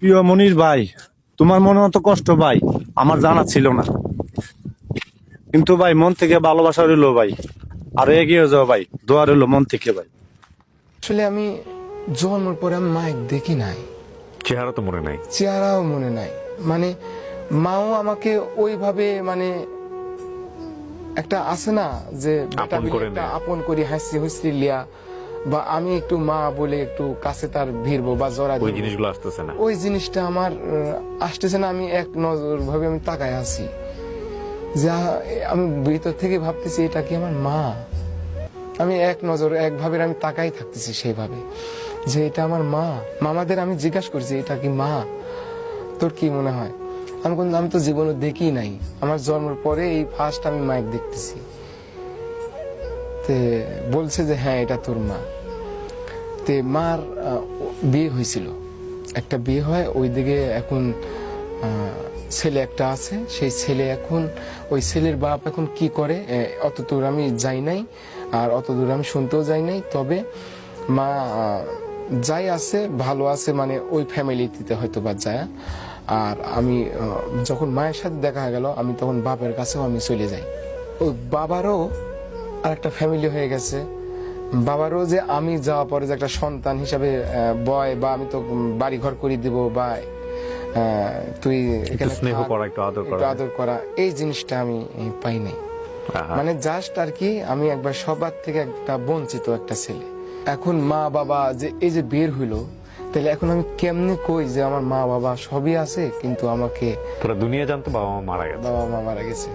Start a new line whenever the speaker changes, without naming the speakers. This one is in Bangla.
প্রিয় মনির ভাই, তোমার মনে অত কষ্ট ভাই আমার জানা ছিল না, কিন্তু ভাই মন থেকে ভালোবাসা রইলো ভাই। আরো এগিয়ে যাও ভাই, দোয়া রইলো মন থেকে ভাই।
আসলে আমি জন্মের পরে আমি মায়ের দেখি নাই,
চেহারা তো মনে নাই।
চেহারাও মনে নাই। মানে মাও আমাকে ওইভাবে মানে একটা আছে না যে
আপন করে
একটা
নেয়।
আপন করি হাসি হুসরি লিয়া, বা আমি একটু মা বলে একটু কাছে তার ভিড়বো বা জড়া
ওই
দিব।
জিনিসগুলো আসতেছে না।
ওই জিনিসটা আমার আসতেছে না। আমি এক নজর ভাবে আমি তাকায় আছি, যা আমি ভিতর থেকে ভাবতেছি এটা কি আমার মা। আমি এক নজর একভাবে আমি তাকাই থাকতেছি সেইভাবে যে এটা আমার মা। মামাদের আমি জিজ্ঞাসা করছি এটা কি মা, তোর কি মনে হয়? আমি তো জীবনে দেখি নাই, আমার জন্মের পরে এই ফার্স্ট আমি মাইক দেখতেছি। তে বলছে যে হ্যাঁ এটা তোর মা। তে মার বিয়ে হয়েছিল, একটা বিয়ে হয় ওইদিকে। এখন ছেলে একটা আছে, সেই ছেলে এখন ওই ছেলের বাপ এখন কি করে অত দূর আমি যাই নাই, আর অত দূর আমি শুনতেও যাই নাই। তবে মা যাই আছে ভালো আছে, মানে ওই ফ্যামিলিতে হয়তো বা যায়। আর আমি যখন মায়ের সাথে দেখা গেল, আমি তখন বাপের কাছেও আমি চলে যাই। ওই বাবারও আর একটা ফ্যামিলি হয়ে গেছে। বাবারও যে আমি যাওয়ার পরে যে একটা সন্তান হিসাবে বয়, বা আমি তো বাড়ি ঘর করে দিব, বা তুই
একটু স্নেহ করা, একটু আদর করা।
আদর করা, এই জিনিসটা আমি পাই নাই।
আহা।
মানে জাস্ট আর কি আমি একবার সবার থেকে একটা বঞ্চিত একটা ছেলে। এখন মা বাবা যে এই যে বের হইলো, তাহলে এখন আমি কেমনে কই যে আমার মা বাবা সবই আছে, কিন্তু আমাকে
পুরো দুনিয়া জানতো বাবা মা মারা গেছে।
বাবা মা মারা গেছে।